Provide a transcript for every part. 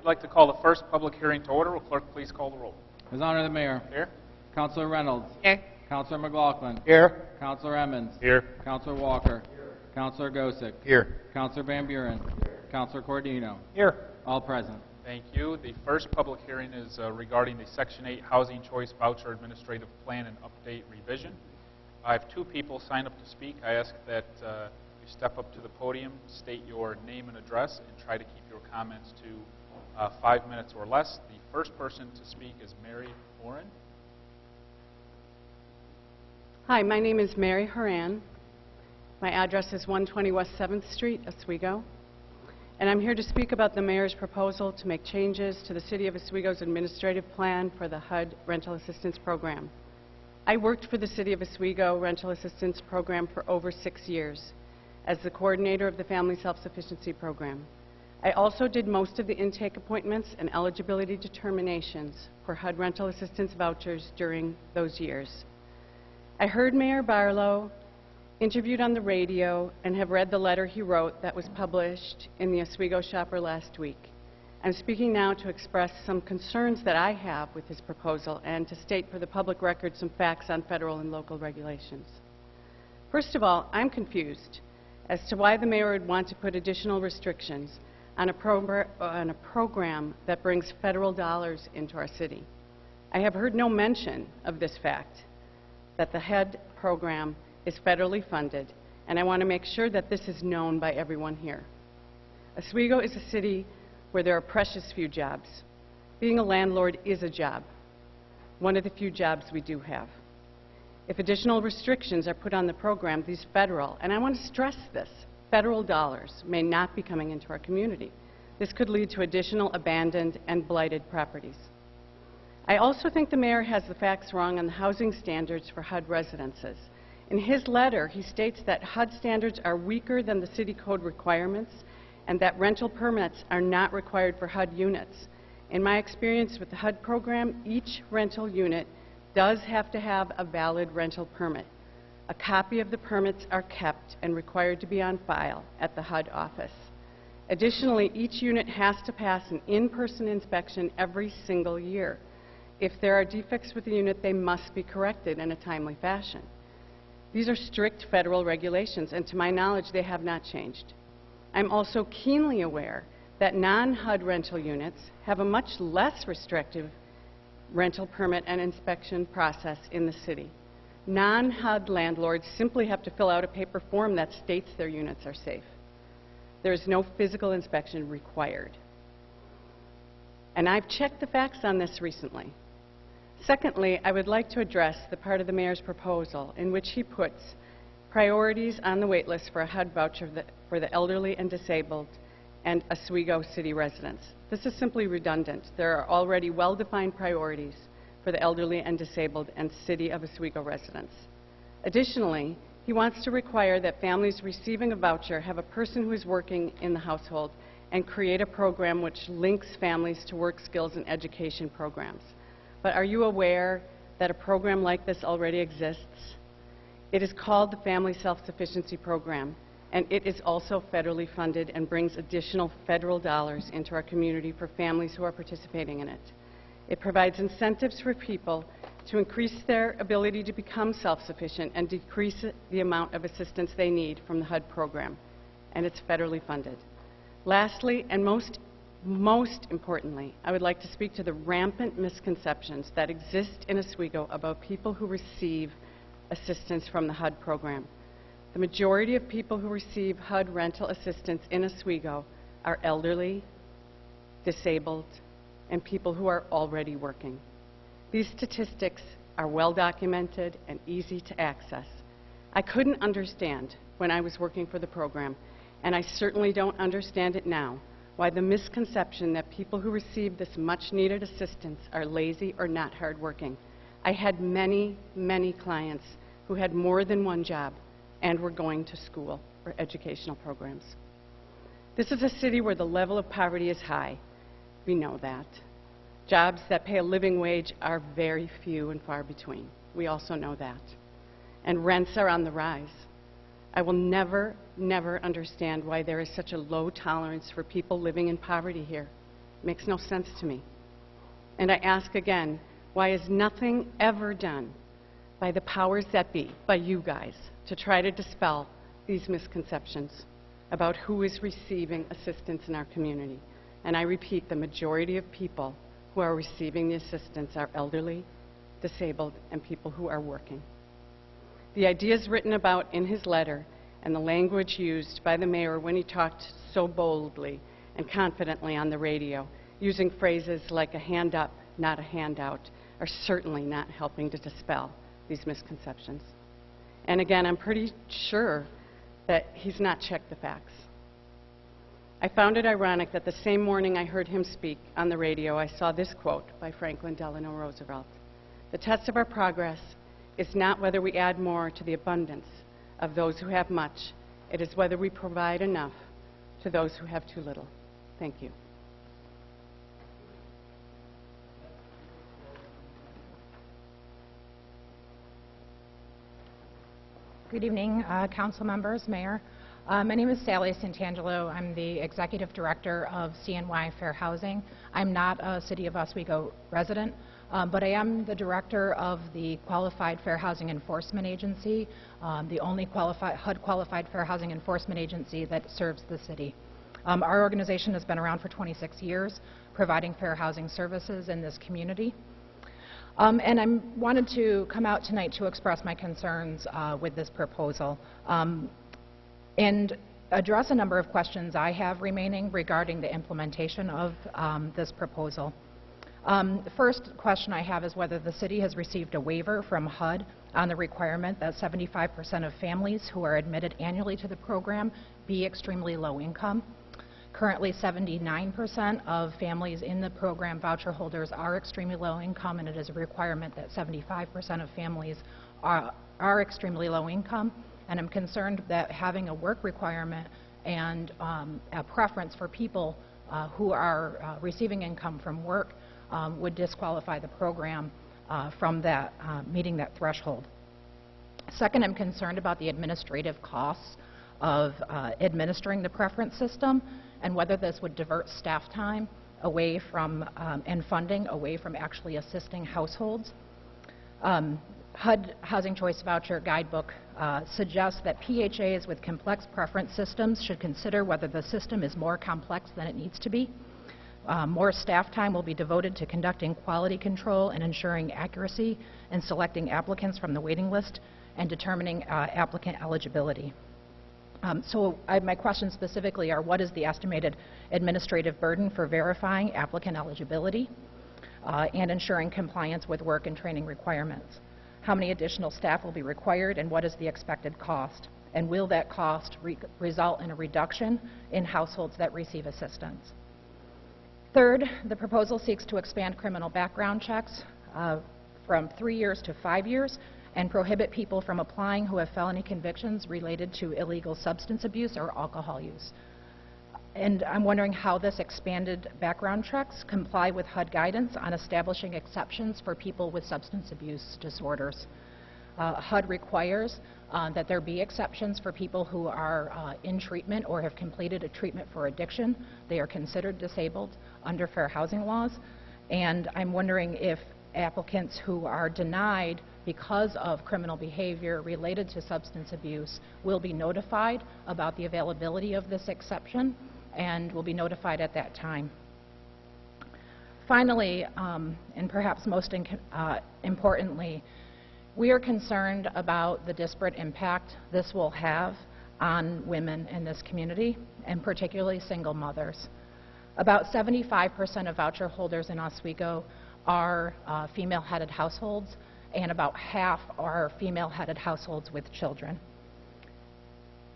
I'd like to call the first public hearing to order. Will clerk please call the roll? His Honor the Mayor. Here. Councilor Reynolds. Here. Councilor McLaughlin. Here. Councilor Emmons. Here. Councilor Walker. Councilor Gosick. Here. Councilor Van Buren. Councilor Cordino. Here. All present. Thank you. The first public hearing is regarding the Section 8 Housing Choice Voucher Administrative Plan and Update Revision. I have two people signed up to speak. I ask that you step up to the podium, state your name and address, and try to keep your comments to 5 minutes or less. The first person to speak is Mary Horan. Hi, my name is Mary Horan. My address is 120 West 7th Street, Oswego. And I'm here to speak about the Mayor's proposal to make changes to the City of Oswego's administrative plan for the HUD Rental Assistance Program. I worked for the City of Oswego Rental Assistance Program for over 6 years as the coordinator of the Family Self-Sufficiency Program. I also did most of the intake appointments and eligibility determinations for HUD rental assistance vouchers during those years. I heard Mayor Barlow interviewed on the radio and have read the letter he wrote that was published in the Oswego Shopper last week. I'm speaking now to express some concerns that I have with his proposal and to state for the public record some facts on federal and local regulations. First of all, I'm confused as to why the Mayor would want to put additional restrictions on a program that brings federal dollars into our city. I have heard no mention of this fact, that the HUD program is federally funded, and I want to make sure that this is known by everyone here. Oswego is a city where there are precious few jobs. Being a landlord is a job, one of the few jobs we do have. If additional restrictions are put on the program, these federal, and I want to stress this, federal dollars may not be coming into our community. This could lead to additional abandoned and blighted properties. I also think the Mayor has the facts wrong on the housing standards for HUD residences. In his letter, he states that HUD standards are weaker than the city code requirements and that rental permits are not required for HUD units. In my experience with the HUD program, each rental unit does have to have a valid rental permit. A copy of the permits are kept and required to be on file at the HUD office. Additionally, each unit has to pass an in-person inspection every single year. If there are defects with the unit, they must be corrected in a timely fashion. These are strict federal regulations, and to my knowledge, they have not changed. I'm also keenly aware that non-HUD rental units have a much less restrictive rental permit and inspection process in the city. Non-HUD landlords simply have to fill out a paper form that states their units are safe. There is no physical inspection required. And I've checked the facts on this recently. Secondly, I would like to address the part of the Mayor's proposal in which he puts priorities on the wait list for a HUD voucher for the elderly and disabled and Oswego City residents. This is simply redundant. There are already well-defined priorities for the elderly and disabled and City of Oswego residents. Additionally, he wants to require that families receiving a voucher have a person who is working in the household and create a program which links families to work skills and education programs. But are you aware that a program like this already exists? It is called the Family Self-Sufficiency Program, and it is also federally funded and brings additional federal dollars into our community for families who are participating in it. It provides incentives for people to increase their ability to become self-sufficient and decrease the amount of assistance they need from the HUD program, and it's federally funded. Lastly, and most importantly, I would like to speak to the rampant misconceptions that exist in Oswego about people who receive assistance from the HUD program. The majority of people who receive HUD rental assistance in Oswego are elderly, disabled, and people who are already working. These statistics are well documented and easy to access. I couldn't understand when I was working for the program, and I certainly don't understand it now, why the misconception that people who receive this much-needed assistance are lazy or not hardworking. I had many, many clients who had more than one job and were going to school or educational programs. This is a city where the level of poverty is high. We know that. Jobs that pay a living wage are very few and far between. We also know that. And rents are on the rise. I will never understand why there is such a low tolerance for people living in poverty here. makes no sense to me. And I ask again, why is nothing ever done by the powers that be, by you guys, to try to dispel these misconceptions about who is receiving assistance in our community? And I repeat, the majority of people who are receiving the assistance are elderly, disabled, and people who are working. The ideas written about in his letter and the language used by the mayor when he talked so boldly and confidently on the radio, using phrases like a hand up, not a handout, are certainly not helping to dispel these misconceptions. And again, I'm pretty sure that he's not checked the facts. I found it ironic that the same morning I heard him speak on the radio, I saw this quote by Franklin Delano Roosevelt: "The test of our progress is not whether we add more to the abundance of those who have much, it is whether we provide enough to those who have too little." Thank you. Good evening, council members, mayor. My name is Sally Santangelo. I'm the executive director of CNY Fair Housing. I'm not a City of Oswego resident, but I am the director of the Qualified Fair Housing Enforcement Agency, the only HUD-qualified fair housing enforcement agency that serves the city. Our organization has been around for 26 years, providing fair housing services in this community. And I wanted to come out tonight to express my concerns with this proposal and address a number of questions I have remaining regarding the implementation of this proposal. The first question I have is whether the city has received a waiver from HUD on the requirement that 75% of families who are admitted annually to the program be extremely low income. Currently, 79% of families in the program voucher holders are extremely low income, and it is a requirement that 75% of families are extremely low income. And I'm concerned that having a work requirement and a preference for people who are receiving income from work would disqualify the program from that meeting that threshold. Second, I'm concerned about the administrative costs of administering the preference system and whether this would divert staff time away from and funding away from actually assisting households. HUD Housing Choice Voucher Guidebook suggests that PHAs with complex preference systems should consider whether the system is more complex than it needs to be. More staff time will be devoted to conducting quality control and ensuring accuracy in selecting applicants from the waiting list and determining applicant eligibility. My questions specifically are, what is the estimated administrative burden for verifying applicant eligibility and ensuring compliance with work and training requirements? How many additional staff will be required, and what is the expected cost? And will that cost result in a reduction in households that receive assistance? Third, the proposal seeks to expand criminal background checks from 3 years to 5 years and prohibit people from applying who have felony convictions related to illegal substance abuse or alcohol use. And I'm wondering how this expanded background checks comply with HUD guidance on establishing exceptions for people with substance abuse disorders. HUD requires that there be exceptions for people who are in treatment or have completed a treatment for addiction. They are considered disabled under fair housing laws. And I'm wondering if applicants who are denied because of criminal behavior related to substance abuse will be notified about the availability of this exception and will be notified at that time. Finally, and perhaps most importantly, we are concerned about the disparate impact this will have on women in this community, and particularly single mothers. About 75% of voucher holders in Oswego are female-headed households, and about half are female-headed households with children.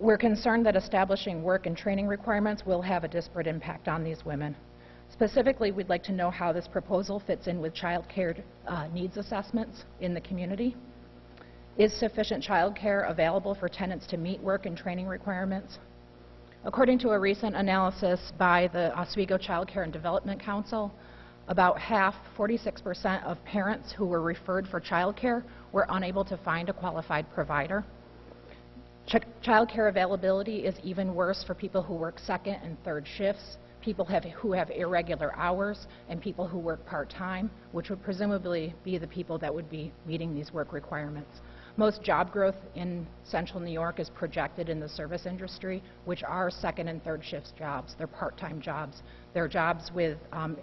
We're concerned that establishing work and training requirements will have a disparate impact on these women. Specifically, we'd like to know how this proposal fits in with child care needs assessments in the community. Is sufficient child care available for tenants to meet work and training requirements? According to a recent analysis by the Oswego Child Care and Development Council, about half, 46% of parents who were referred for child care were unable to find a qualified provider. Child care availability is even worse for people who work second and third shifts, people who have irregular hours, and people who work part-time, which would presumably be the people that would be meeting these work requirements. Most job growth in central New York is projected in the service industry, which are second and third shift jobs. They're part-time jobs. They're jobs with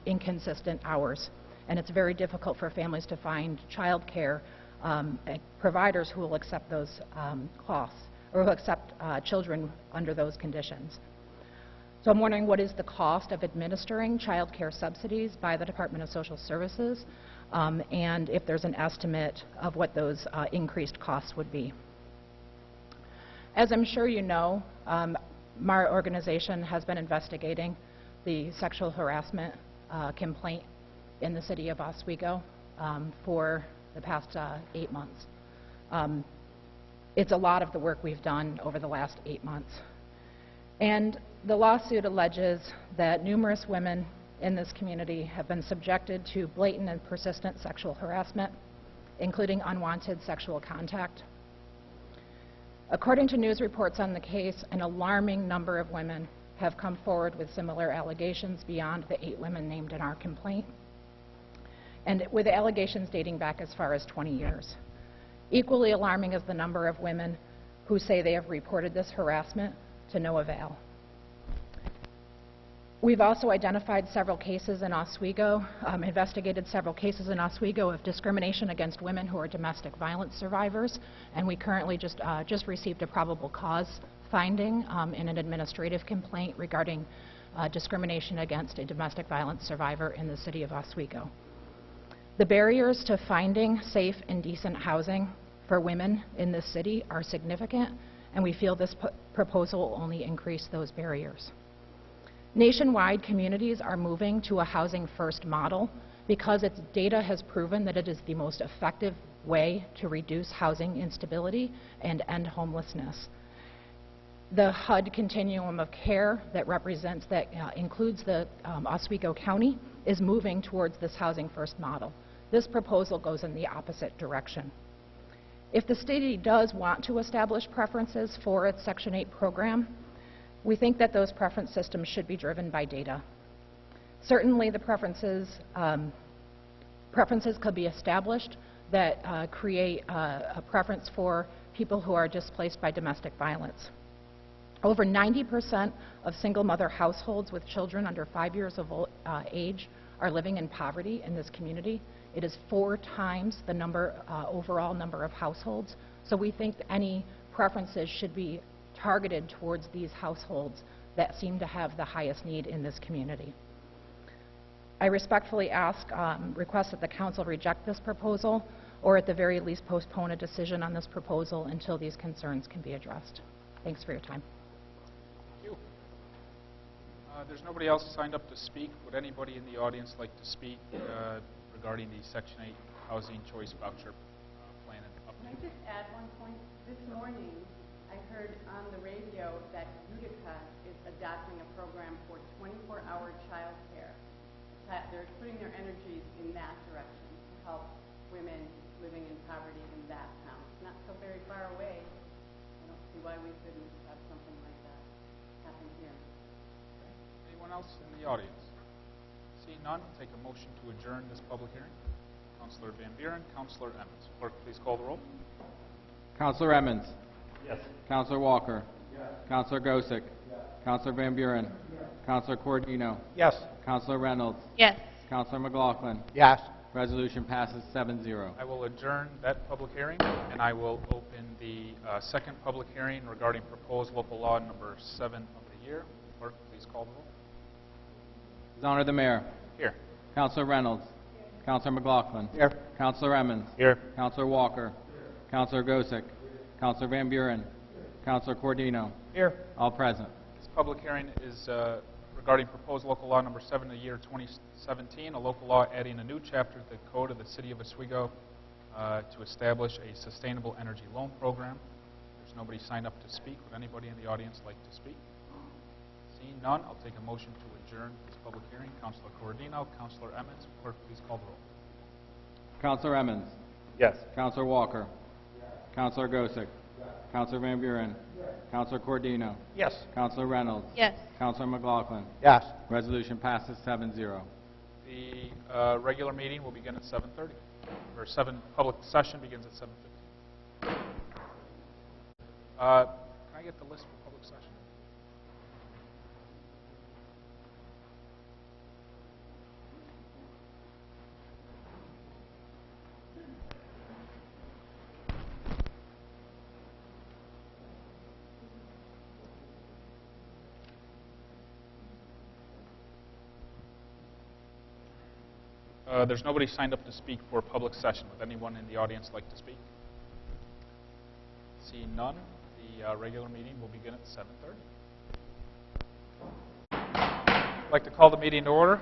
inconsistent hours. And it's very difficult for families to find child care providers who will accept those costs, or who accept children under those conditions. So I'm wondering, what is the cost of administering child care subsidies by the Department of Social Services, and if there's an estimate of what those increased costs would be. As I'm sure you know, my organization has been investigating the sexual harassment complaint in the city of Oswego for the past 8 months. It's a lot of the work we've done over the last 8 months. And the lawsuit alleges that numerous women in this community have been subjected to blatant and persistent sexual harassment, including unwanted sexual contact. According to news reports on the case, an alarming number of women have come forward with similar allegations beyond the 8 women named in our complaint, and with allegations dating back as far as 20 years. Equally alarming is the number of women who say they have reported this harassment to no avail. We've also identified several cases in Oswego, investigated several cases in Oswego of discrimination against women who are domestic violence survivors, and we currently just received a probable cause finding in an administrative complaint regarding discrimination against a domestic violence survivor in the city of Oswego. The barriers to finding safe and decent housing for women in this city are significant, and we feel this proposal will only increase those barriers. Nationwide, communities are moving to a housing-first model because its data has proven that it is the most effective way to reduce housing instability and end homelessness. The HUD continuum of care that includes the Oswego County is moving towards this housing-first model. This proposal goes in the opposite direction. If the state does want to establish preferences for its Section 8 program, we think that those preference systems should be driven by data. Certainly the preferences could be established that create a preference for people who are displaced by domestic violence. Over 90% of single mother households with children under 5 years of age are living in poverty in this community. It is 4 times the overall number of households. So we think that any preferences should be targeted towards these households that seem to have the highest need in this community. I respectfully request that the council reject this proposal, or at the very least postpone a decision on this proposal until these concerns can be addressed. Thanks for your time. Thank you. There's nobody else signed up to speak. Would anybody in the audience like to speak regarding the Section 8 Housing Choice Voucher Plan and Can I update? just add one point? This morning, I heard on the radio that Utica is adopting a program for 24-hour child care. They're putting their energies in that direction to help women living in poverty in that town. It's not so very far away. I don't see why we couldn't have something like that happen here. Anyone else in the audience? Seeing none, I'll take a motion to adjourn this public hearing. Councilor Van Buren, Councilor Emmons. Clerk, please call the roll. Councilor Emmons. Yes. Councilor Walker. Yes. Councilor Gosick. Yes. Councilor Van Buren. Yes. Councilor Cordino. Yes. Councilor Reynolds. Yes. Councilor McLaughlin. Yes. Resolution passes 7-0. I will adjourn that public hearing, and I will open the second public hearing regarding proposed local law number 7 of the year. Clerk, please call the roll. His Honor the Mayor. Here. Councilor Reynolds. Councilor McLaughlin. Here. Councilor Emmons. Here. Councilor Walker. Councilor Gosick. Councilor Van Buren. Councilor Cordino. Here. All present. This public hearing is regarding proposed local law number 7 of the year 2017, a local law adding a new chapter to the code of the City of Oswego to establish a sustainable energy loan program. There's nobody signed up to speak. Would anybody in the audience like to speak? Seeing none, I'll take a motion to adjourn this public hearing. Councilor Cordino, Councilor Emmons. Clerk, please call the roll. Councilor Emmons. Yes. Councilor Walker. Councilor Gosick. Counselor Van Buren. Counselor Cordino. Yes. Counselor Reynolds. Yes. Counselor McLaughlin. Yes. Resolution passes 7-0. The regular meeting will begin at 7:30, or public session begins at 7:15. Can I get the list for public session? There's nobody signed up to speak for public session. Would anyone in the audience like to speak? Seeing none, the regular meeting will begin at 7:30. I'd like to call the meeting to order.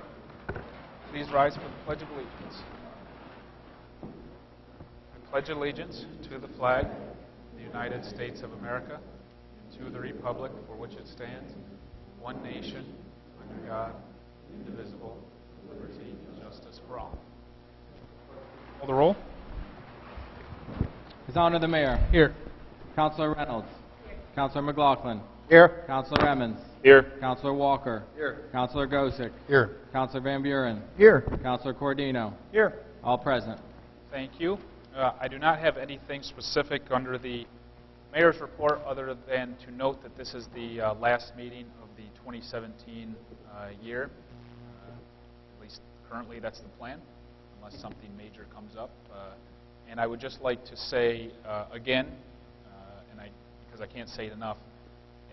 Please rise for the Pledge of Allegiance. I pledge allegiance to the flag of the United States of America and to the republic for which it stands, one nation, under God, indivisible, with liberty and justice for all. Call the roll. His Honor the Mayor. Here. Counselor Reynolds. Counselor McLaughlin. Here. Counselor Emmons. Here. Counselor Walker. Here. Counselor Gosick. Here. Counselor Van Buren. Here. Counselor Cordino. Here. All present. Thank you. I do not have anything specific under the mayor's report other than to note that this is the last meeting of the 2017 year. At least currently that's the plan, unless something major comes up. And I would just like to say again, because I can't say it enough,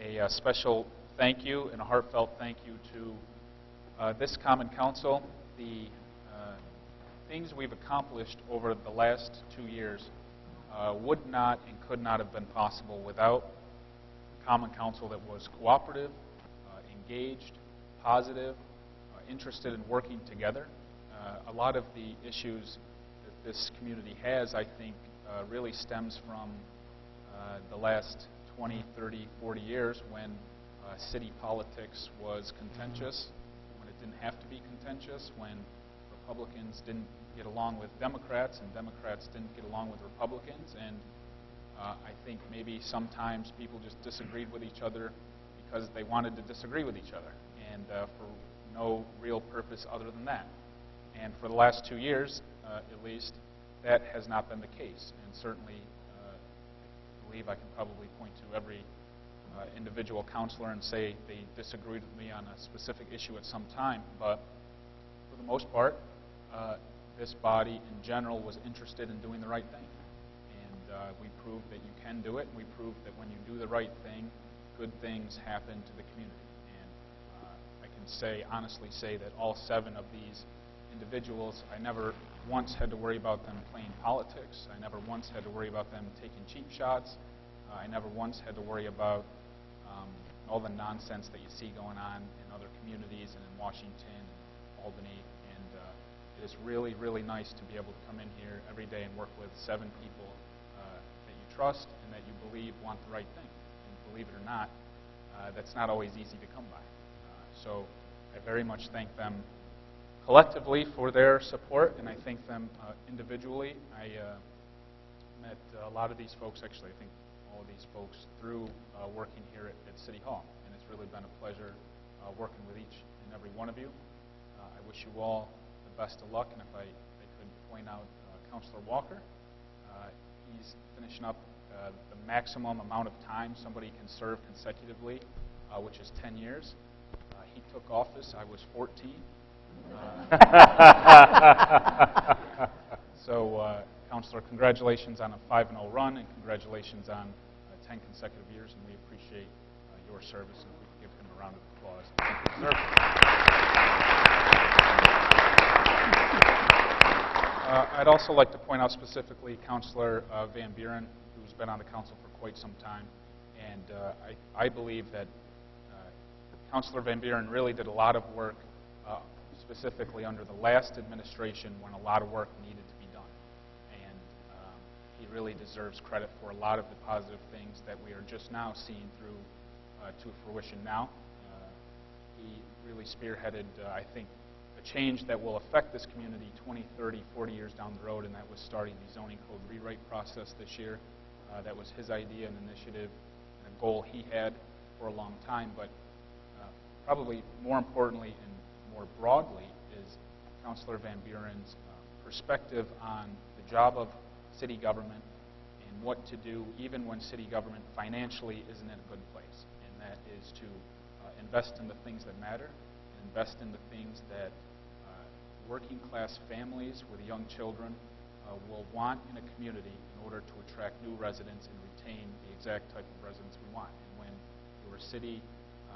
a special thank you and a heartfelt thank you to this Common Council. The things we've accomplished over the last 2 years would not and could not have been possible without a Common Council that was cooperative, engaged, positive, interested in working together. A lot of the issues that this community has, I think, really stems from the last 20, 30, 40 years when city politics was contentious, when it didn't have to be contentious, when Republicans didn't get along with Democrats and Democrats didn't get along with Republicans, and I think maybe sometimes people just disagreed with each other because they wanted to disagree with each other, and for no real purpose other than that. And for the last 2 years, at least, that has not been the case. And certainly, I believe I can probably point to every individual counselor and say they disagreed with me on a specific issue at some time. But for the most part, this body in general was interested in doing the right thing. And we proved that you can do it. And we proved that when you do the right thing, good things happen to the community. And I can honestly say that all 7 of these individuals, I never once had to worry about them playing politics. I never once had to worry about them taking cheap shots. I never once had to worry about all the nonsense that you see going on in other communities and in Washington and Albany. And it is really, really nice to be able to come in here every day and work with 7 people that you trust and that you believe want the right thing. And believe it or not, that's not always easy to come by. So I very much thank them collectively for their support, and I thank them individually. I met a lot of these folks, actually, I think all of these folks, through working here at City Hall, and it's really been a pleasure working with each and every one of you. I wish you all the best of luck, and if I could point out Councilor Walker, he's finishing up the maximum amount of time somebody can serve consecutively, which is 10 years. He took office, I was 14. So, Councilor, congratulations on a 5-0 run, and congratulations on 10 consecutive years, and we appreciate your service, and if we could give him a round of applause. Thank you, sir. I'd also like to point out specifically Councilor Van Buren, who's been on the council for quite some time, and I believe that Councilor Van Buren really did a lot of work specifically under the last administration when a lot of work needed to be done. And he really deserves credit for a lot of the positive things that we are just now seeing through to fruition now. He really spearheaded, I think, a change that will affect this community 20, 30, 40 years down the road, and that was starting the zoning code rewrite process this year. That was his idea and initiative and a goal he had for a long time. But probably more importantly and more broadly is Councilor Van Buren's perspective on the job of city government and what to do even when city government financially isn't in a good place. And that is to invest in the things that matter and invest in the things that working class families with young children will want in a community in order to attract new residents and retain the exact type of residents we want. And when you're a city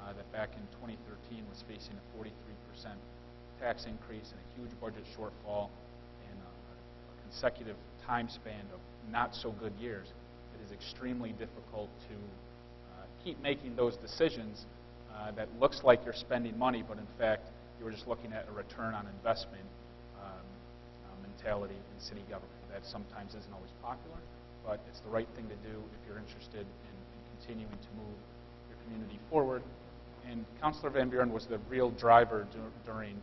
that back in 2013 was facing a 43% tax increase and a huge budget shortfall and a consecutive time span of not so good years, it is extremely difficult to keep making those decisions that looks like you're spending money, but in fact you're just looking at a return on investment mentality in city government. That sometimes isn't always popular, but it's the right thing to do if you're interested in continuing to move your community forward. And Councilor Van Buren was the real driver during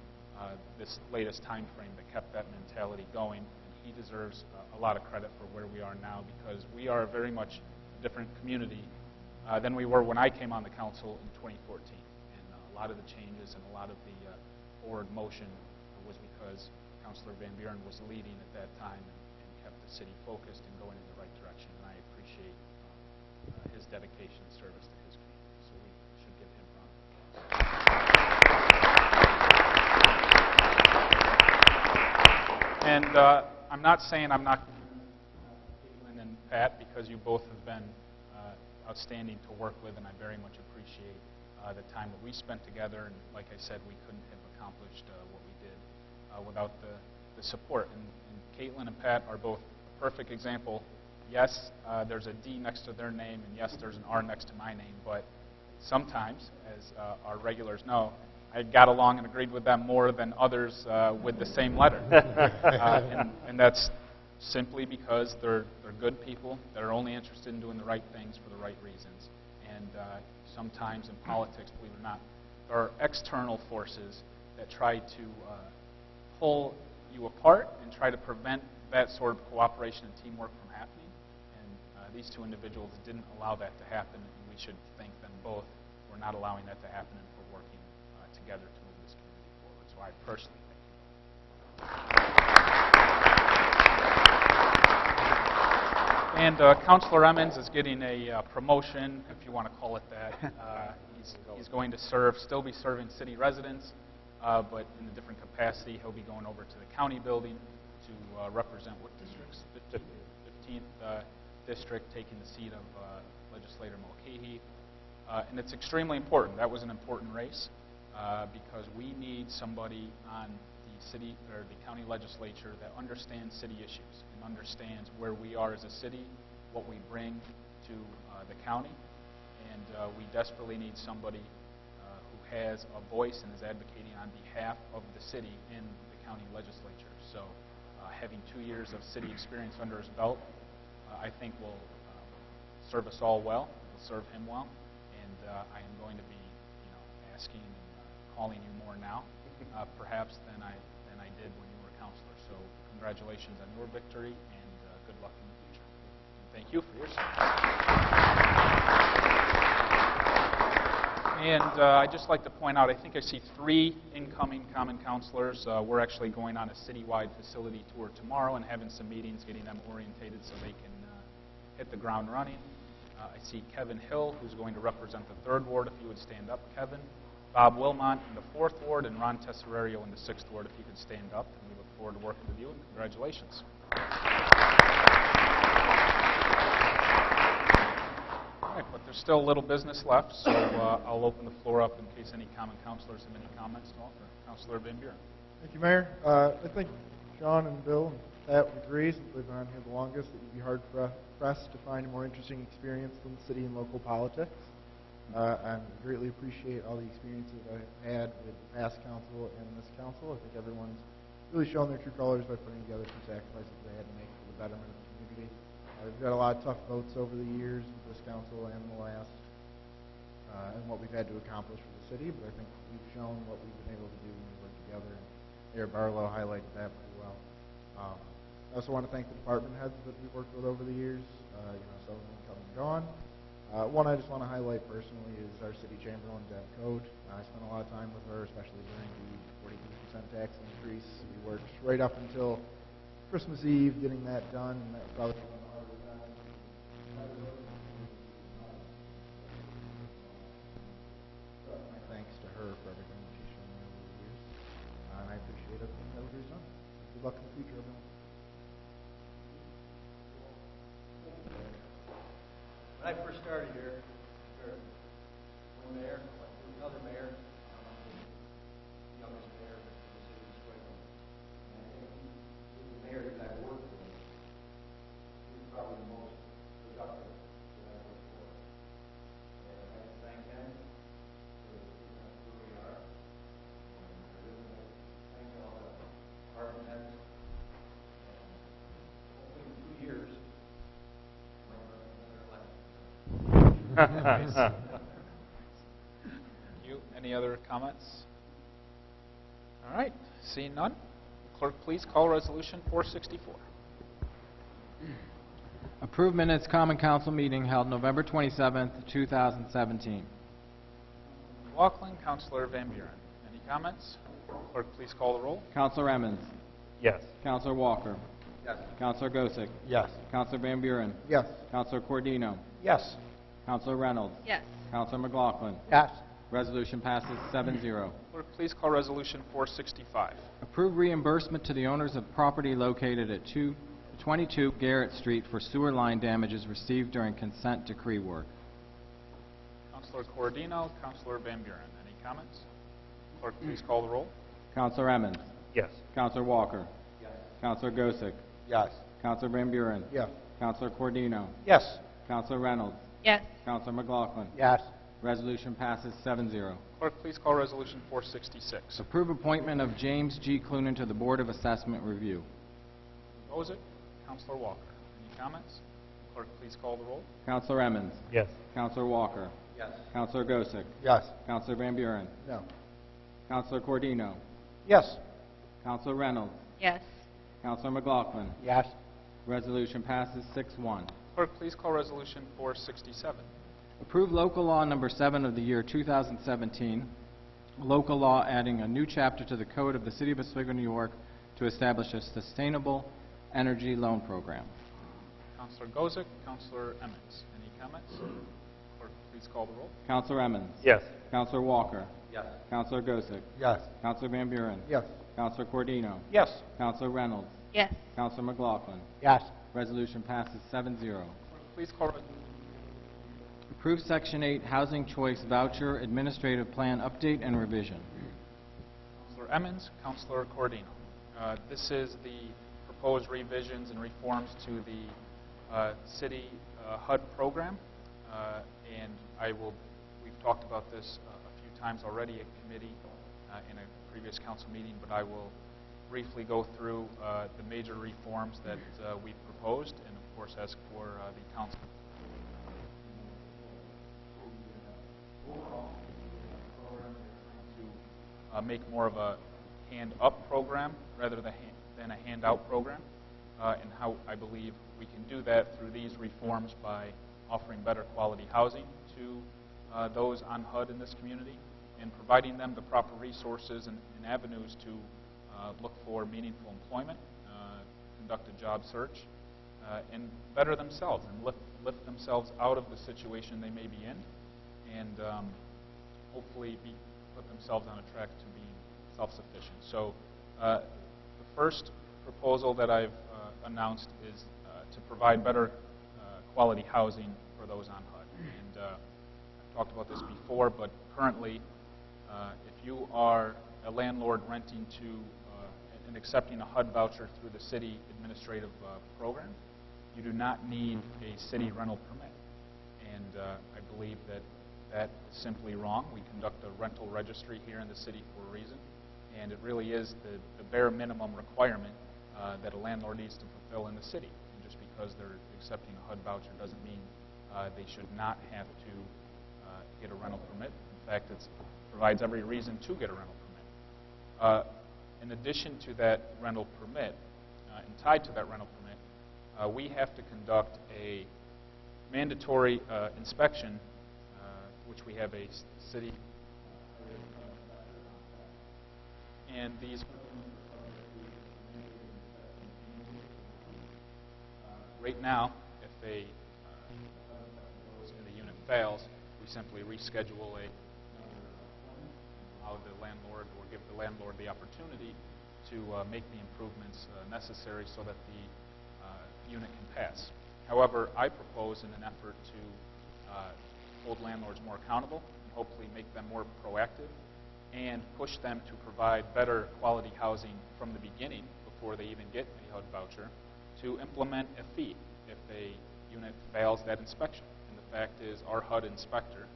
this latest time frame that kept that mentality going. And he deserves a lot of credit for where we are now, because we are a very much different community than we were when I came on the council in 2014. And a lot of the changes and a lot of the forward motion was because Councilor Van Buren was leading at that time and kept the city focused and going in the right direction. And I appreciate his dedication and service to his community. So we should give him round. And I'm not saying I'm not Caitlin and Pat, because you both have been outstanding to work with, and I very much appreciate the time that we spent together. And like I said, we couldn't have accomplished what we did without the support. And Caitlin and Pat are both a perfect example. Yes, there's a D next to their name, and yes, there's an R next to my name, but sometimes, as our regulars know, I got along and agreed with them more than others with the same letter. And that's simply because they're good people that are only interested in doing the right things for the right reasons. And sometimes in politics, believe it or not, there are external forces that try to pull you apart and try to prevent that sort of cooperation and teamwork from happening. And these two individuals didn't allow that to happen, and we should thank them both for not allowing that to happen and for working together to move this community forward. So I personally thank you. And Councilor Emmons is getting a promotion, if you want to call it that. He's going to still be serving city residents, but in a different capacity. He'll be going over to the county building to represent what districts? 15th district, taking the seat of legislator Mulcahy. And it's extremely important. That was an important race because we need somebody on the city or the county legislature that understands city issues and understands where we are as a city, what we bring to the county, and we desperately need somebody who has a voice and is advocating on behalf of the city in the county legislature. So having 2 years of city experience under his belt, I think will serve us all well, will serve him well, and I am going to be asking and calling you more now, perhaps than I did when you were a counselor. So congratulations on your victory, and good luck in the future. And thank you for your service. And I'd just like to point out, I think I see 3 incoming common councilors. We're actually going on a citywide facility tour tomorrow and having some meetings, getting them orientated so they can hit the ground running. I see Kevin Hill, who's going to represent the 3rd Ward, if you would stand up, Kevin. Bob Wilmont in the 4th Ward, and Ron Tesserio in the 6th Ward, if you could stand up. And we look forward to working with you, and congratulations. All right, but there's still a little business left, so I'll open the floor up in case any common councilors have any comments to offer. Councilor Van Buren. Thank you, Mayor. I think Sean and Bill and Pat would agree, since they've been on here the longest, that you'd be hard pressed to find a more interesting experience than city and local politics. I greatly appreciate all the experiences I've had with the past council and this council. I think everyone's really shown their true colors by putting together some sacrifices they had to make for the betterment of the community. We've got a lot of tough votes over the years with this council and the last, and what we've had to accomplish for the city, but I think we've shown what we've been able to do when we work together, and Mayor Barlow highlighted that pretty well. I also want to thank the department heads that we've worked with over the years, some of them come and gone. One I just want to highlight personally is our city chamberlain, Deb Code. I spent a lot of time with her, especially during the 43% tax increase. We worked right up until Christmas Eve getting that done, and that was probably one of the harder times. My thanks to her for everything that she's shown me over the years, and I appreciate everything that everybody's done. Good luck in the future, everyone. When I first started here, one mayor, another mayor, the youngest mayor in the city of Oswego. And I think the mayor that I worked with, he's probably the most productive that I worked for. And I have to thank him for who we are. And I really like to thank all the department heads. Hopefully in 2 years, might run another election. Thank you. Any other comments? All right. Seeing none, clerk, please call Resolution 464. Approve minutes common council meeting held November 27th, 2017. McLaughlin, Councilor Van Buren. Any comments? Clerk, please call the roll. Councilor Emmons. Yes. Councilor Walker. Yes. Councilor Gosick. Yes. Councilor Van Buren. Yes. Councilor Cordino. Yes. Councilor Reynolds. Yes. Councilor McLaughlin. Yes. Resolution passes 7-0. Clerk, please call Resolution 465. Approve reimbursement to the owners of property located at 22 Garrett Street for sewer line damages received during consent decree work. Councilor Cordino, Councilor Van Buren. Any comments? Clerk, please call the roll. Councilor Emmons. Yes. Councilor Walker. Yes. Councilor Gosick. Yes. Councilor Van Buren. Yes. Councilor Cordino. Yes. Councilor Reynolds. Yes. Councilor McLaughlin. Yes. Resolution passes 7-0. Clerk, please call Resolution 466. Approve appointment of James G. Clunan to the Board of Assessment Review. Oppose it? Councilor Walker. Any comments? Clerk, please call the roll. Councilor Emmons. Yes. Councilor Walker. Yes. Councilor Gosick. Yes. Councilor Van Buren. No. Councilor Cordino. Yes. Councilor Reynolds. Yes. Councilor McLaughlin. Yes. Resolution passes 6-1. Clerk, please call Resolution 467. Approve local law number 7 of the year 2017, local law adding a new chapter to the code of the City of Oswego, New York to establish a sustainable energy loan program. Councilor Gozick, Councilor Emmons. Any comments? Clerk, please call the roll. Councilor Emmons. Yes. Councilor Walker. Yes. Councilor Gosick. Yes. Councilor Van Buren. Yes. Councilor Cordino. Yes. Councilor Reynolds. Yes. Councilor McLaughlin. Yes. Resolution passes 7-0. Clerk, please call Resolution. Approve Section 8 Housing Choice Voucher Administrative Plan Update and Revision. Councilor Emmons, Councilor Cordino. This is the proposed revisions and reforms to the city HUD program, and we've talked about this a few times already at committee in a previous council meeting, but I will briefly go through the major reforms that we've proposed, and of course ask for the council to make more of a hand-up program rather than a handout program, and how I believe we can do that through these reforms by offering better quality housing to those on HUD in this community and providing them the proper resources and avenues to look for meaningful employment, conduct a job search, and better themselves and lift themselves out of the situation they may be in, and hopefully put themselves on a track to being self-sufficient. So the first proposal that I've announced is to provide better quality housing for those on HUD. And I've talked about this before, but currently, if you are a landlord renting to and accepting a HUD voucher through the city administrative program, you do not need a city rental permit. And I believe that that is simply wrong. We conduct a rental registry here in the city for a reason, and it really is the bare minimum requirement that a landlord needs to fulfill in the city. And just because they're accepting a HUD voucher doesn't mean they should not have to get a rental permit. In fact, it provides every reason to get a rental permit. In addition to that rental permit, and tied to that rental permit, we have to conduct a mandatory inspection, which we have a city and these right now, if a the unit fails, we simply reschedule allow the landlord or give the landlord the opportunity to make the improvements necessary so that the unit can pass. However, I propose in an effort to hold landlords more accountable and hopefully make them more proactive and push them to provide better quality housing from the beginning before they even get a HUD voucher, to implement a fee if a unit fails that inspection. And the fact is our HUD inspector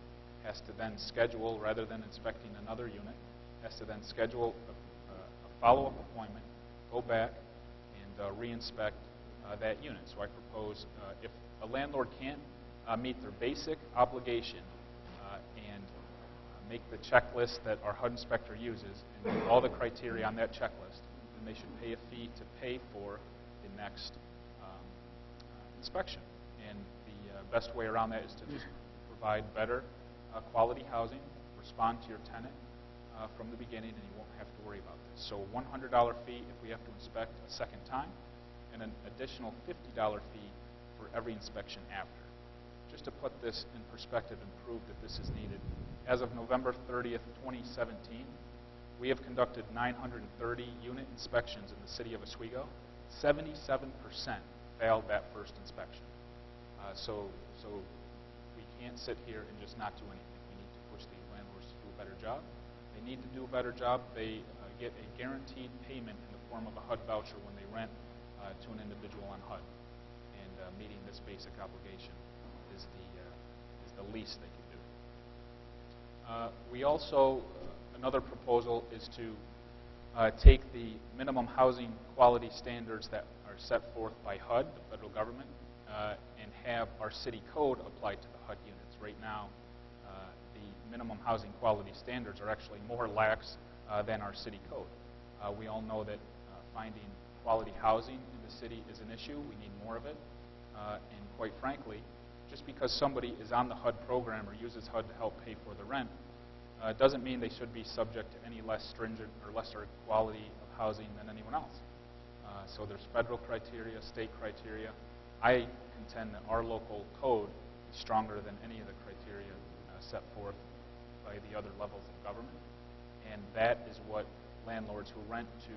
has to then schedule, rather than inspecting another unit, has to then schedule a follow-up appointment, go back, and re-inspect that unit. So I propose if a landlord can't meet their basic obligation and make the checklist that our HUD inspector uses and meet all the criteria on that checklist, then they should pay a fee to pay for the next inspection. And the best way around that is to just provide better quality housing, respond to your tenant from the beginning, and you won't have to worry about this. So $100 fee if we have to inspect a second time, and an additional $50 fee for every inspection after. Just to put this in perspective and prove that this is needed, as of November 30th, 2017, we have conducted 930 unit inspections in the city of Oswego. 77% failed that first inspection. So we can't sit here and just not do anything. We need to push the landlords to do a better job. They need to do a better job. They get a guaranteed payment in the form of a HUD voucher when they rent to an individual on HUD. And meeting this basic obligation is the least they can do. We also, another proposal is to take the minimum housing quality standards that are set forth by HUD, the federal government, and have our city code applied to the HUD units. Right now, the minimum housing quality standards are actually more lax than our city code. We all know that finding quality housing in the city is an issue. We need more of it. And quite frankly, just because somebody is on the HUD program or uses HUD to help pay for the rent, doesn't mean they should be subject to any less stringent or lesser quality of housing than anyone else. So there's federal criteria, state criteria. I contend that our local code is stronger than any of the criteria set forth by the other levels of government. And that is what landlords who rent to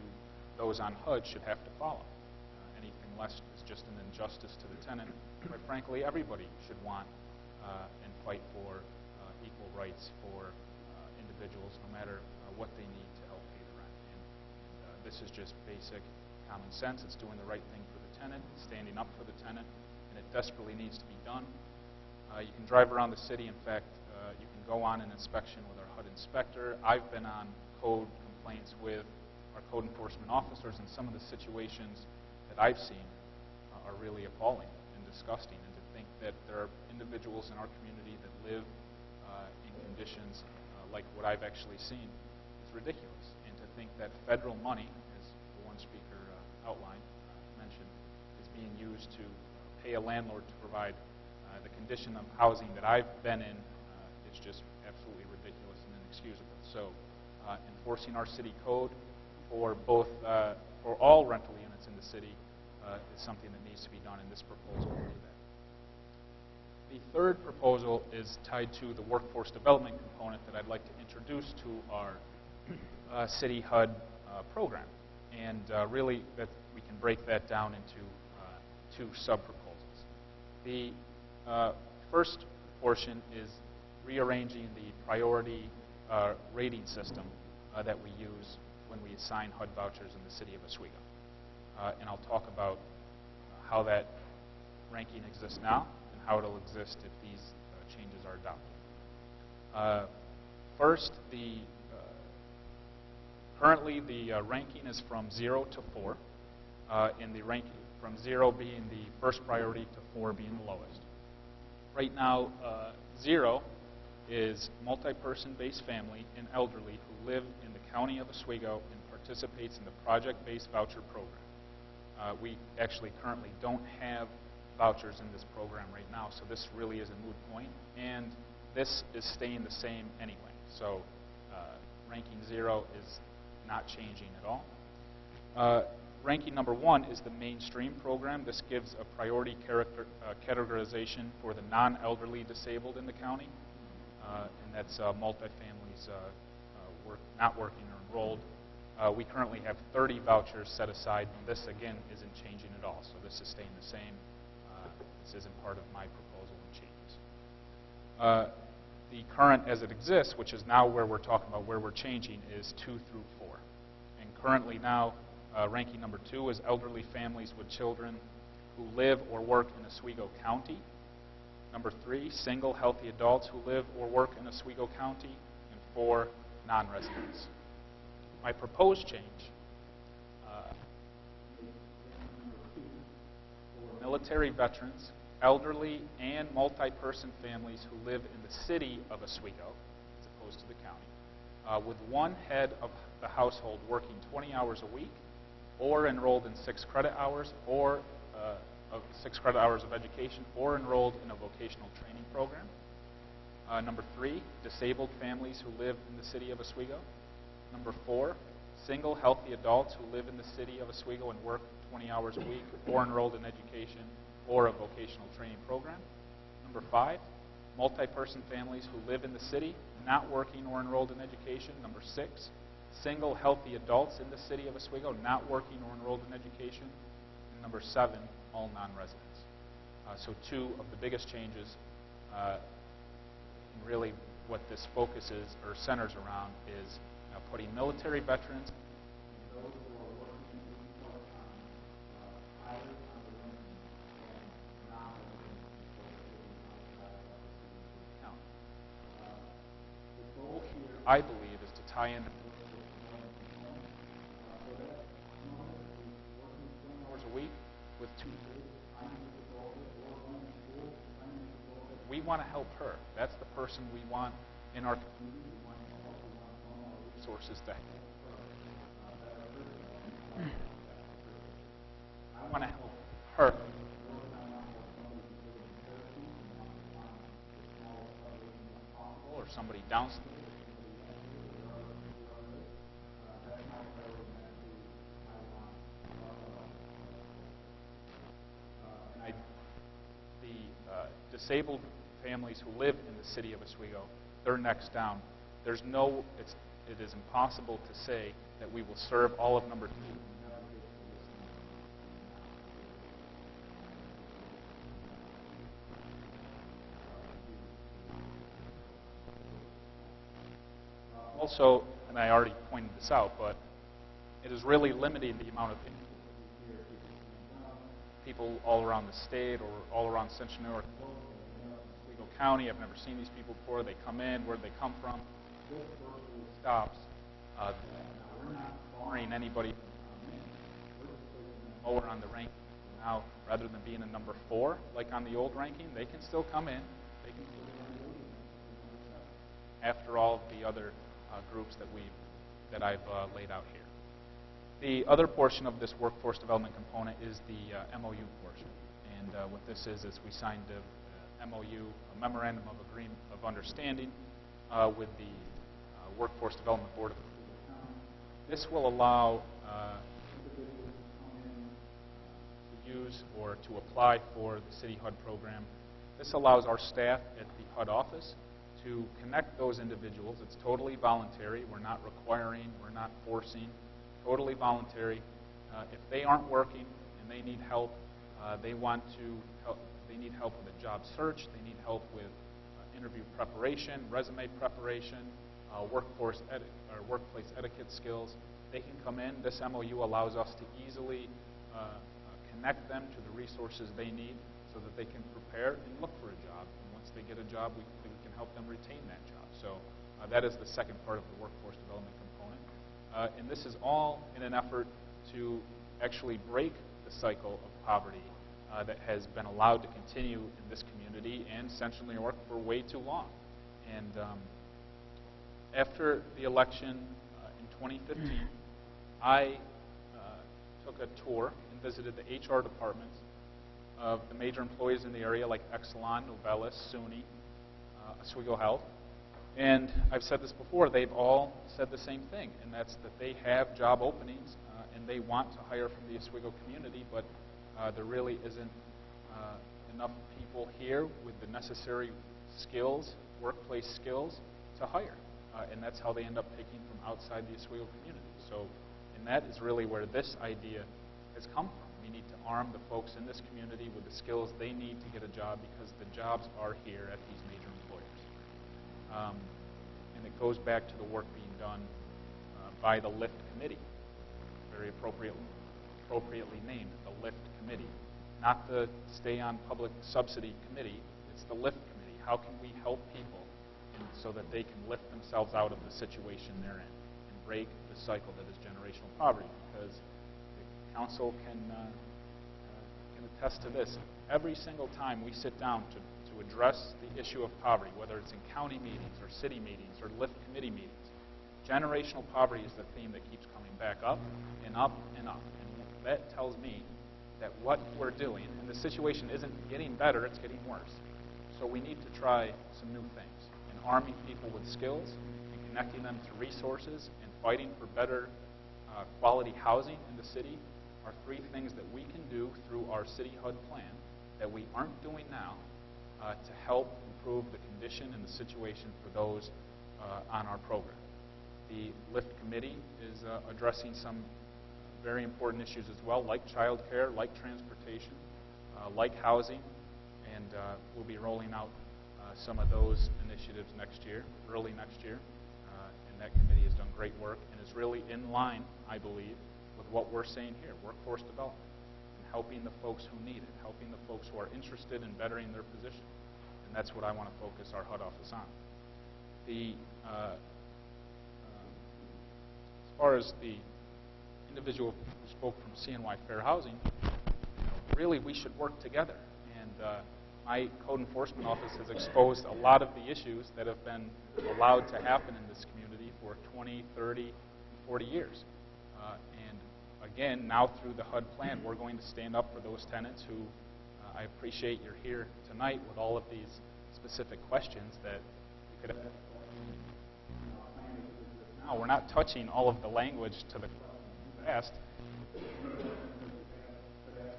those on HUD should have to follow. Anything less is just an injustice to the tenant. Quite frankly, everybody should want and fight for equal rights for individuals, no matter what they need to help pay the rent. And this is just basic common sense. It's doing the right thing for the tenant, it's standing up for the tenant, and it desperately needs to be done. You can drive around the city. In fact, you can go on an inspection with our HUD inspector. I've been on code complaints with our code enforcement officers, and some of the situations that I've seen are really appalling and disgusting. And to think that there are individuals in our community that live in conditions like what I've actually seen is ridiculous. And to think that federal money, as the one speaker outlined, mentioned, is being used to pay a landlord to provide the condition of housing that I've been in is just absolutely ridiculous and inexcusable. So enforcing our city code for both for all rental units in the city is something that needs to be done, and this proposal will do that. The third proposal is tied to the workforce development component that I'd like to introduce to our city HUD program. And really, that we can break that down into two sub-proposals. The first portion is rearranging the priority rating system that we use when we assign HUD vouchers in the city of Oswego. And I'll talk about how that ranking exists now and how it'll exist if these changes are adopted. First, currently the ranking is from 0 to 4, and the ranking from 0 being the first priority to 4 being the lowest. Right now, 0 is multi-person based family and elderly who live in the county of Oswego and participates in the project-based voucher program. We actually currently don't have vouchers in this program right now, so this really is a moot point, and this is staying the same anyway. So ranking 0 is not changing at all. Ranking number 1 is the mainstream program. This gives a priority categorization for the non-elderly disabled in the county, and that's multifamilies not working or enrolled. We currently have 30 vouchers set aside, and this, again, isn't changing at all. So this is staying the same. This isn't part of my proposal and changes. The current as it exists, which is now where we're talking about where we're changing, is 2 through 4. And currently now, ranking number 2 is elderly families with children who live or work in Oswego County. Number 3, single healthy adults who live or work in Oswego County. And 4, non-residents. My proposed change for military veterans, elderly, and multi-person families who live in the city of Oswego, as opposed to the county, with one head of the household working 20 hours a week, or enrolled in 6 credit hours, or 6 credit hours of education, or enrolled in a vocational training program. Number 3, disabled families who live in the city of Oswego. Number 4, single healthy adults who live in the city of Oswego and work 20 hours a week, or enrolled in education or a vocational training program. Number 5, multi-person families who live in the city, not working or enrolled in education. Number 6, single healthy adults in the city of Oswego, not working or enrolled in education. And number 7, all non-residents. So 2 of the biggest changes, and really what this focuses or centers around is putting military veterans and those who are working part-time higher on the ranking than non-residents and folks living outside of the city of county. The goal here, I believe, is to tie in the so that someone who's working 20 hours a week with 2 kids, or going to school, we want to help her. That's the person we want in our community. We want to help. We want more resources to help her. I want to help her. Or somebody downstairs. Disabled families who live in the city of Oswego, they're next down. It is impossible to say that we will serve all of number 2. Also, and I already pointed this out, but it is really limiting the amount of people all around the state or all around Central New York, Oswego County. I've never seen these people before. They come in. Where do they come from? This virtually stops. We're not barring anybody lower on the ranking. Now, rather than being a number 4, like on the old ranking, they can still come in. They can still come in after all of the other groups that I've laid out here. The other portion of this workforce development component is the MOU portion. And what this is we signed a MOU, a Memorandum of Agreement of Understanding with the Workforce Development Board of This will allow individuals to come in to use or to apply for the City HUD program. This allows our staff at the HUD office to connect those individuals. It's totally voluntary. We're not requiring, we're not forcing. Totally voluntary. If they aren't working and they need help, they need help with a job search, they need help with interview preparation, resume preparation, workplace etiquette skills, they can come in. This MOU allows us to easily connect them to the resources they need so that they can prepare and look for a job. And once they get a job, we can help them retain that job. So that is the second part of the workforce development component. And this is all in an effort to actually break the cycle of poverty that has been allowed to continue in this community and Central New York for way too long. And after the election in 2015, I took took a tour and visited the HR departments of the major employees in the area like Exelon, Novellus, SUNY, Oswego Health. And I've said this before, they've all said the same thing, and that's that they have job openings and they want to hire from the Oswego community, but there really isn't enough people here with the necessary skills, workplace skills, to hire. And that's how they end up taking from outside the Oswego community. So, and that is really where this idea has come from. We need to arm the folks in this community with the skills they need to get a job, because the jobs are here at these major employers. And it goes back to the work being done by the LIFT committee, very appropriately named the LIFT committee, not the Stay on Public Subsidy committee. It's the LIFT committee. How can we help people so that they can lift themselves out of the situation they're in and break the cycle that is generational poverty? Because the council can attest to this. Every single time we sit down to address the issue of poverty, whether it's in county meetings or city meetings or LIFT committee meetings, generational poverty is the theme that keeps coming back up and up and up. And that tells me that what we're doing, and the situation isn't getting better, it's getting worse. So we need to try some new things. And arming people with skills and connecting them to resources and fighting for better quality housing in the city are three things that we can do through our City HUD plan that we aren't doing now to help improve the condition and the situation for those on our program. The LIFT committee is addressing some very important issues as well, like child care, like transportation, like housing, and we'll be rolling out some of those initiatives next year, early next year. And that committee has done great work and is really in line, I believe, with what we're saying here, workforce development, and helping the folks who need it, helping the folks who are interested in bettering their position. And that's what I want to focus our HUD office on. As far as the individual who spoke from CNY Fair Housing, really we should work together. And my code enforcement office has exposed a lot of the issues that have been allowed to happen in this community for 20, 30, 40 years. And again, now through the HUD plan, we're going to stand up for those tenants who I appreciate you're here tonight with all of these specific questions that you could have. Now, we're not touching all of the language to the past.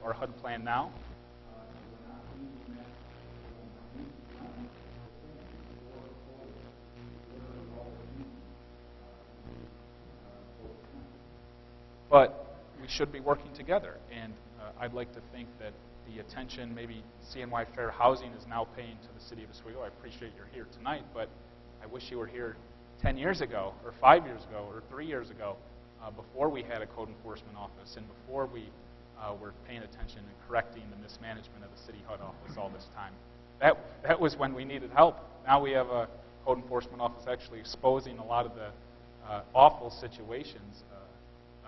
Our HUD plan now. But we should be working together, and I'd like to think that the attention maybe CNY Fair Housing is now paying to the city of Oswego. I appreciate you're here tonight, but I wish you were here 10 years ago, or 5 years ago, or 3 years ago, before we had a code enforcement office, and before we were paying attention and correcting the mismanagement of the city HUD office all this time. That was when we needed help. Now we have a code enforcement office actually exposing a lot of the awful situations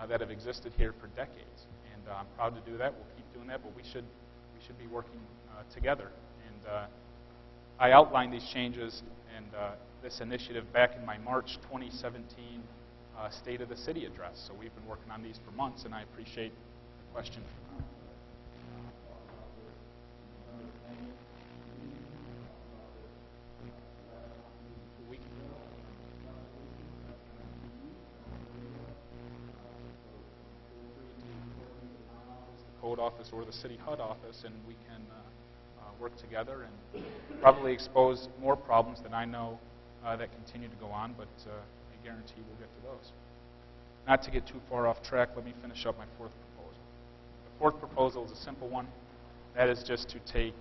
that have existed here for decades. And I'm proud to do that. We'll keep doing that, but we should be working together. And I outlined these changes and this initiative back in my March 2017 State of the City address. So we've been working on these for months, and I appreciate the question. Code office or the city HUD office, and we can work together and probably expose more problems that I know that continue to go on, but I guarantee we'll get to those. Not to get too far off track, let me finish up my fourth proposal. The fourth proposal is a simple one. That is just to take,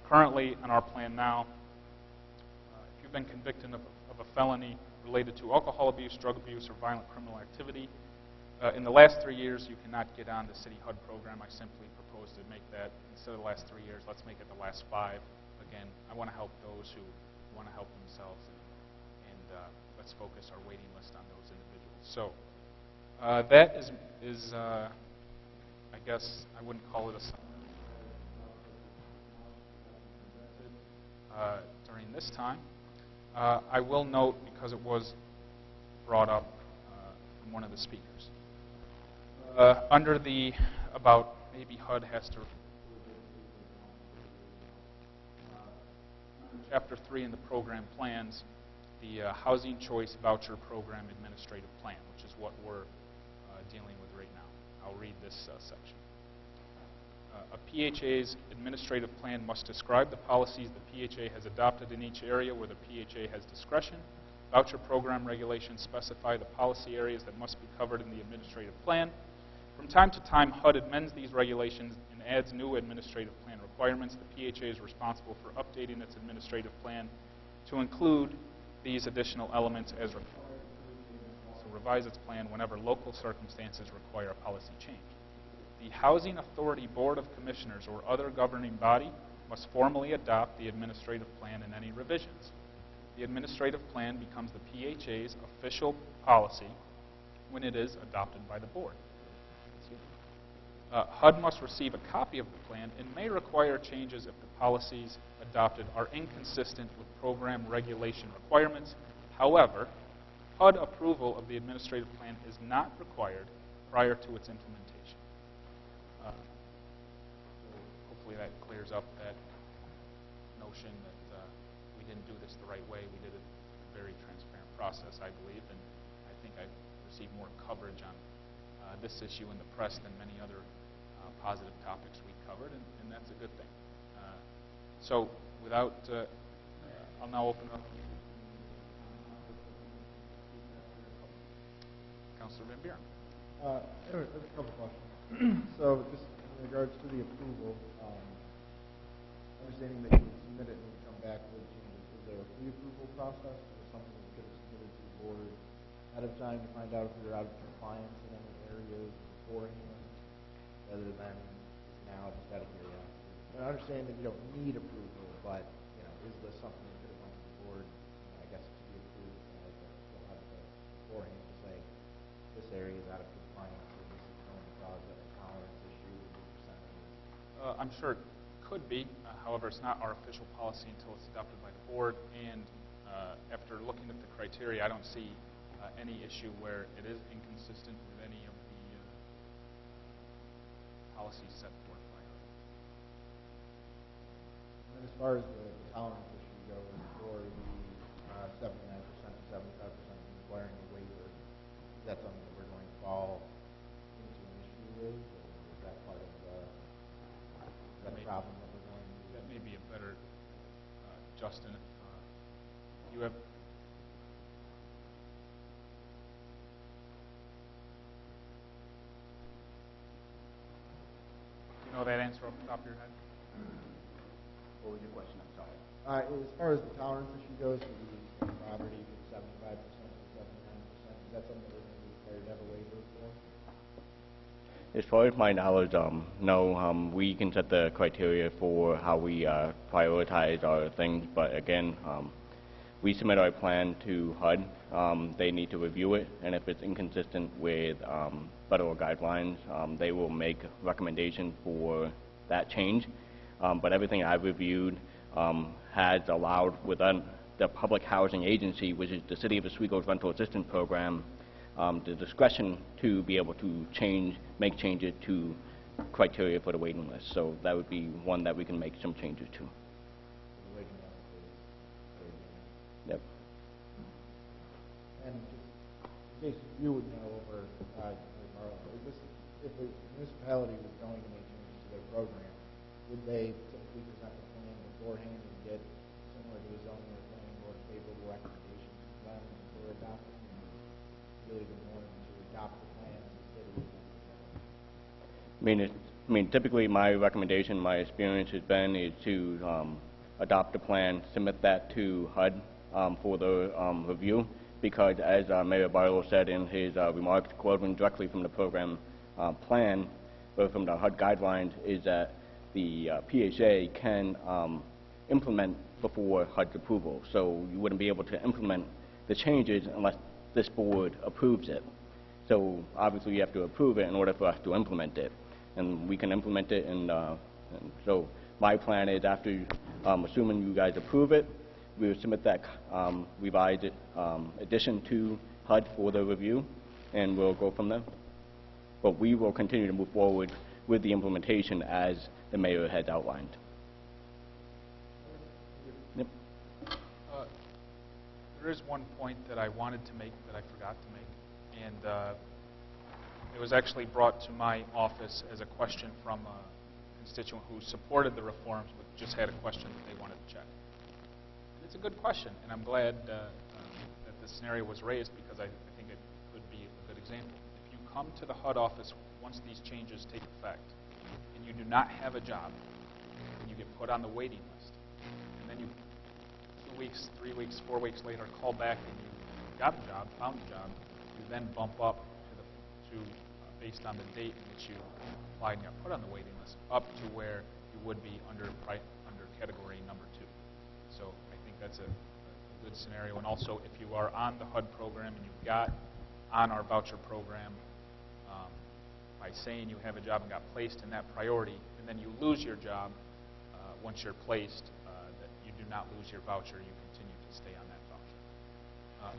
currently on our plan now, if you've been convicted of a felony related to alcohol abuse, drug abuse, or violent criminal activity, in the last 3 years, you cannot get on the City HUD program. I simply propose to make that, instead of the last 3 years, let's make it the last 5. Again, I want to help those who want to help themselves, and let's focus our waiting list on those individuals. So that is I guess I wouldn't call it a during this time. I will note, because it was brought up from one of the speakers, Under the, about, maybe HUD has to, Chapter 3 in the program plans, the Housing Choice Voucher Program Administrative Plan, which is what we're dealing with right now. I'll read this section. A PHA's administrative plan must describe the policies the PHA has adopted in each area where the PHA has discretion. Voucher program regulations specify the policy areas that must be covered in the administrative plan. From time to time, HUD amends these regulations and adds new administrative plan requirements. The PHA is responsible for updating its administrative plan to include these additional elements as required. Also revise its plan whenever local circumstances require a policy change. The Housing Authority Board of Commissioners or other governing body must formally adopt the administrative plan and any revisions. The administrative plan becomes the PHA's official policy when it is adopted by the board. HUD must receive a copy of the plan and may require changes if the policies adopted are inconsistent with program regulation requirements. However, HUD approval of the administrative plan is not required prior to its implementation. Hopefully that clears up that notion that we didn't do this the right way. We did a very transparent process, I believe, and I think I've received more coverage on this issue in the press than many other positive topics we covered, and that's a good thing. So without, I'll now open up. Councilor Van Buren. I have a couple questions. So just in regards to the approval, understanding that you submit it and you come back with changes, is there a pre-approval process or something that could have submitted to the board ahead of time to find out if you're out of compliance in any areas beforehand? Rather than now just out of curiosity. I understand that you don't need approval, but is this something that could have went to the board, I guess, to be approved, but you'll have to beforehand to say this area is out of compliance or this is going to cause a tolerance issue with the percentages? I'm sure it could be. However, it's not our official policy until it's adopted by the board, and after looking at the criteria, I don't see any issue where it is inconsistent with any of the policies set forth by us. And then as far as the tolerance issue goes, for the 79% to 75% requiring a waiver, is that something that we're going to fall into an issue with, or is that part of the problem that we're going to? That may be a better, Justin, if you have. Know that answer off the top of your head? What was your question? I'm sorry. As far as the tolerance issue goes, for the property from 75% to 79%, is that something that we're going to be required to have a waiver for? As far as my knowledge, no. We can set the criteria for how we prioritize our things, but again, we submit our plan to HUD. They need to review it, and if it's inconsistent with federal guidelines, they will make recommendations for that change. But everything I've reviewed has allowed within the public housing agency, which is the City of Oswego's Rental Assistance Program, the discretion to be able to make changes to criteria for the waiting list. So that would be one that we can make some changes to. Yep. And just in case you would know, or Marla, if a municipality was going to make changes to their program, would they typically present the plan beforehand and get, similar to the zoning or planning board, favorable recommendations from them for adopting? Really the more to adopt the plan as a city. I mean, typically my recommendation, my experience has been is to adopt a plan, submit that to HUD for the review, because as Mayor Barlow said in his remarks, quoting directly from the program plan, or from the HUD guidelines, is that the PHA can implement before HUD's approval. So you wouldn't be able to implement the changes unless this board approves it. So obviously you have to approve it in order for us to implement it. And we can implement it, and so my plan is after, assuming you guys approve it, we will submit that revised addition to HUD for the review, and we'll go from there. but we will continue to move forward with the implementation as the mayor has outlined. Yep. There is one point that I wanted to make that I forgot to make, and it was actually brought to my office as a question from a constituent who supported the reforms but just had a question that they wanted to check. And it's a good question, and I'm glad that this scenario was raised because I think it could be a good example. If you come to the HUD office once these changes take effect and you do not have a job, and you get put on the waiting list, and then you 2 weeks, 3 weeks, 4 weeks later call back and you got a job, found a job, you then bump up based on the date in which you applied and got put on the waiting list, up to where you would be under category number 2. So I think that's a good scenario. And also, if you are on the HUD program and you've got on our voucher program, by saying you have a job and got placed in that priority, and then you lose your job once you're placed, that you do not lose your voucher, you continue to stay on that voucher.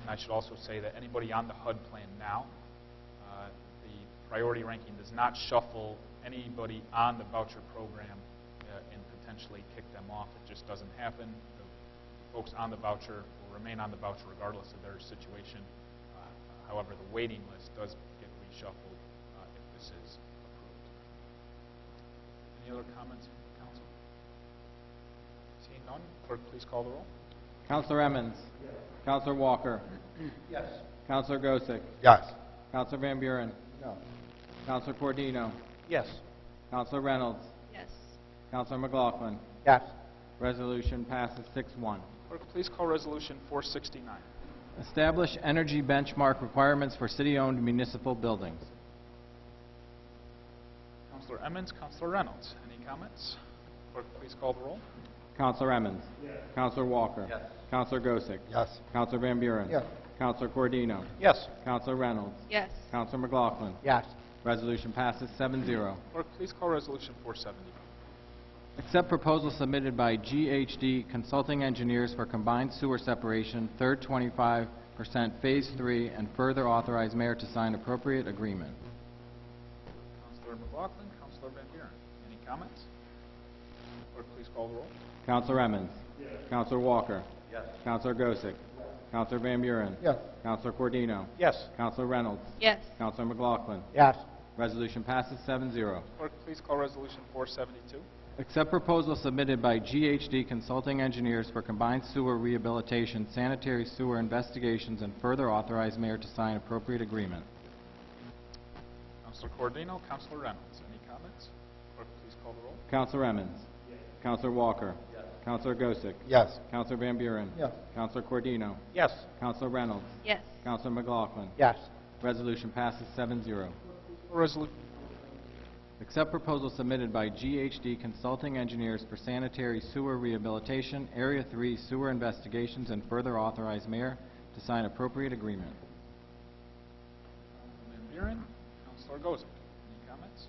And I should also say that anybody on the HUD plan now, the priority ranking does not shuffle anybody on the voucher program and potentially kick them off. It just doesn't happen. The folks on the voucher will remain on the voucher regardless of their situation. However, the waiting list does get reshuffled if this is approved. Any other comments from the council? Seeing none, clerk, please call the roll. Counselor Emmons. Yes. Counselor Walker. Yes. Counselor Gosick. Yes. Counselor Van Buren. No. Counselor Cordino. Yes. Counselor Reynolds. Yes. Counselor McLaughlin. Yes. Resolution passes 6-1. Clerk, please call Resolution 469. Establish energy benchmark requirements for city-owned municipal buildings. Councilor Emmons, Councilor Reynolds. Any comments? Clerk, please call the roll. Counselor Emmons. Yes. Counselor Walker. Yes. Counselor Gosick. Yes. Counselor Van Buren. Yes. Counselor Cordino. Yes. Counselor Reynolds. Yes. Counselor McLaughlin. Yes. Resolution passes 7-0. Clerk, please call Resolution 470. Accept proposal submitted by GHD Consulting Engineers for combined sewer separation, third 25%, Phase 3, and further authorize mayor to sign appropriate agreement. Councilor McLaughlin, Councilor Van Buren. Any comments? Clerk, please call the roll. Counselor Emmons. Yes. Counselor Walker. Yes. Counselor Gosick. Counselor Van Buren. Yes. Counselor Cordino. Yes. Counselor Reynolds. Yes. Counselor McLaughlin. Yes. Resolution passes 7-0. Clerk, please call Resolution 472. Accept proposal submitted by GHD Consulting Engineers for combined sewer rehabilitation, sanitary sewer investigations, and further authorize mayor to sign appropriate agreement. Councilor Cordino, Councilor Reynolds. Any comments? Clerk, please call the roll. Counselor Emmons. Yes. Counselor Walker. Yes. Counselor Gosick. Yes. Counselor Van Buren. Yes. Counselor Cordino. Yes. Counselor Reynolds. Yes. Counselor McLaughlin. Yes. Resolution passes 7-0. Resolution. Accept proposal submitted by GHD Consulting Engineers for sanitary sewer rehabilitation, Area 3 sewer investigations, and further authorize mayor to sign appropriate agreement. Van Buren, Councilor Gosick. Any comments?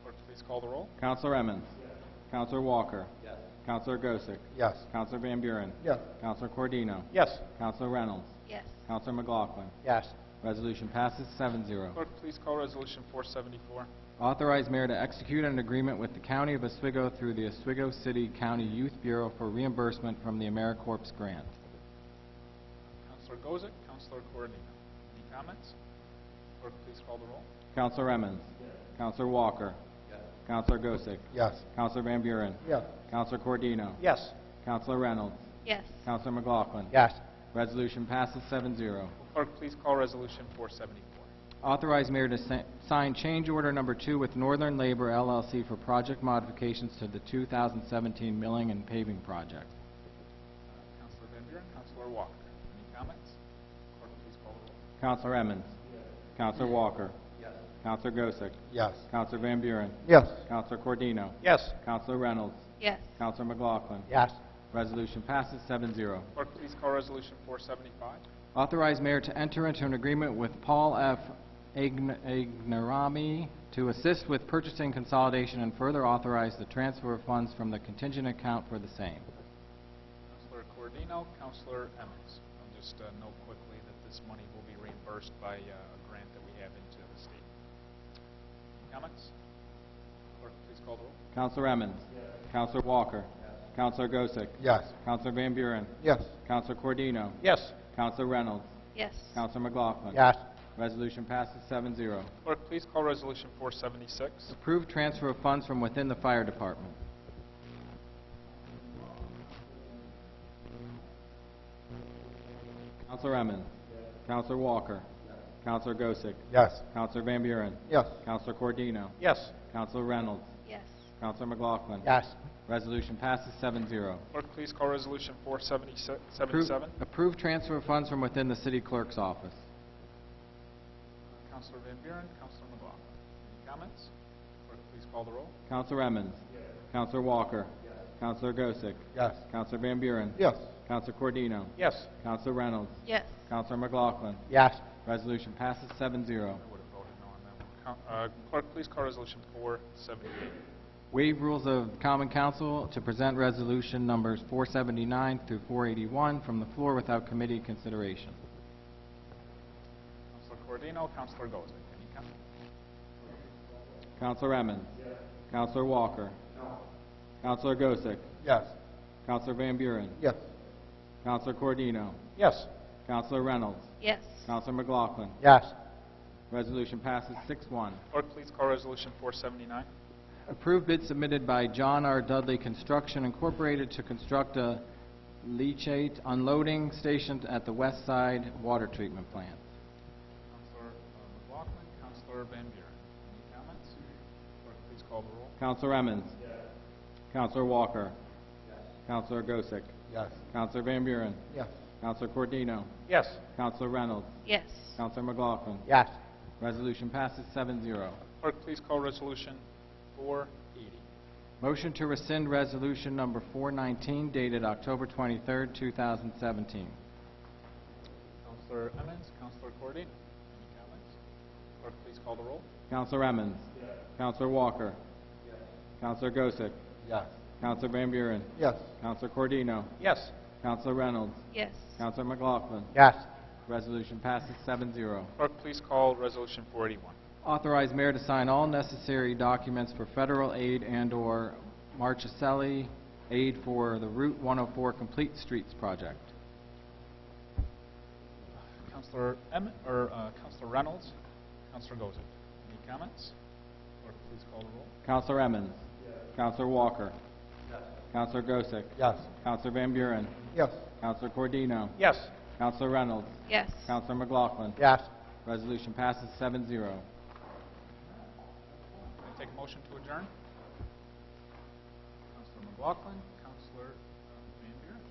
Clerk, please call the roll. Counselor Emmons. Yes. Counselor Walker. Yes. Counselor Gosick. Yes. Counselor Van Buren. Yes. Counselor Cordino. Yes. Counselor Reynolds. Yes. Counselor McLaughlin. Yes. Resolution passes 7-0. Clerk, please call Resolution 474. Authorize mayor to execute an agreement with the County of Oswego through the Oswego City County Youth Bureau for reimbursement from the AmeriCorps grant. Councilor Gosick, Councilor Cordino. Any comments? Clerk, please call the roll. Counselor Emmons. Yes. Counselor Walker. Yes. Counselor Gosick. Yes. Counselor Van Buren. Yes. Counselor Cordino. Yes. Counselor Reynolds. Yes. Counselor McLaughlin. Yes. Resolution passes 7-0. Clerk, please call Resolution 474. Authorize mayor to sign change order number 2 with Northern Labor LLC for project modifications to the 2017 milling and paving project. Councilor Van Buren, Councilor Walker. Any comments? Clerk, please call the roll. Counselor Emmons. Yes. Counselor Walker. Yes. Counselor Gosick. Yes. Counselor Van Buren. Yes. Counselor Cordino. Yes. Counselor Reynolds. Yes. Counselor McLaughlin. Yes. Resolution passes 7-0. Clerk, please call Resolution 475. Authorize mayor to enter into an agreement with Paul F. Ignorami to assist with purchasing consolidation and further authorize the transfer of funds from the contingent account for the same. Councilor Cordino, Councilor Emmons. I'll just note quickly that this money will be reimbursed by a grant that we have into the state. comments? Clerk, please call the roll. Counselor Emmons. Counselor Walker. Counselor Gosick. Yes. Counselor Van Buren. Yes. Counselor Cordino. Yes. Counselor Reynolds. Yes. Counselor McLaughlin. Yes. Resolution passes 7-0. Clerk, please call Resolution 476. Approve transfer of funds from within the fire department. Counselor Emmons. Counselor Walker. Counselor Gosick. Yes. Counselor Van Buren. Yes. Counselor Cordino. Yes. Counselor Reynolds. Yes. Counselor McLaughlin. Yes. Resolution passes 7-0. Clerk, please call Resolution 477. Approve transfer of funds from within the city clerk's office. Counselor Van Buren, Counselor McLaughlin. Any comments? Clerk, please call the roll. Counselor Emmons. Counselor Walker. Counselor Gosick. Yes. Counselor Van Buren. Yes. Counselor Cordino. Yes. Counselor Reynolds. Yes. Counselor McLaughlin. Yes. Resolution passes 7-0. I would have voted no on that one. Clerk, please call Resolution 478. Waive rules of common council to present resolution numbers 479 through 481 from the floor without committee consideration. Counselor Cordino, Counselor Gosick. Any comments? Counselor Emmons. Counselor Walker. Counselor Gosick. Yes. Counselor Van Buren. Yes. Counselor Cordino. Yes. Counselor Reynolds. Yes. Counselor McLaughlin. Yes. Resolution passes 6-1. Clerk, please call Resolution 479. Approve bid submitted by John R. Dudley Construction Incorporated to construct a leachate unloading station at the West Side Water Treatment Plant. Counselor McLaughlin, Counselor Van Buren. Any comments? Clerk, please call the roll. Counselor Emmons. Counselor Walker. Counselor Gosick. Yes. Counselor Van Buren. Yes. Counselor Cordino. Yes. Counselor Reynolds. Yes. Counselor McLaughlin. Yes. Resolution passes 7-0. Clerk, please call Resolution 480. Motion to rescind resolution number 419 dated October 23rd, 2017. Counselor Emmons, Counselor Cordino. Any comments? Clerk, please call the roll. Counselor Emmons. Counselor Walker. Counselor Gosick. Yes. Counselor Van Buren. Yes. Counselor Cordino. Yes. Counselor Reynolds. Yes. Counselor McLaughlin. Yes. Resolution passes 7-0. Clerk, please call Resolution 481. Authorize mayor to sign all necessary documents for federal aid and/or Marchicelli aid for the Route 104 Complete Streets project. Counselor Counselor Reynolds, Counselor Gosick. Any comments? Clerk, please call the roll. Counselor Emmons. Counselor Walker. Counselor Gosick. Yes. Counselor Van Buren. Yes. Counselor Cordino. Yes. Counselor Reynolds. Yes. Counselor McLaughlin. Yes. Resolution passes 7-0. Can I take a motion to adjourn? Counselor McLaughlin, Counselor Van Buren.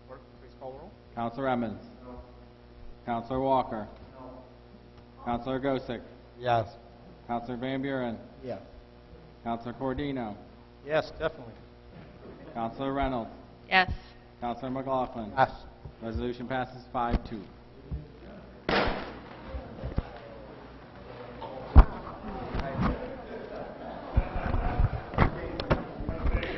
Clerk, please call the roll. Counselor Emmons. Counselor Walker. Counselor Gosick. Yes. Counselor Van Buren. Yes. Counselor Cordino. Yes, definitely. Counselor Reynolds. Yes. Counselor McLaughlin. Yes. Resolution passes 5-2.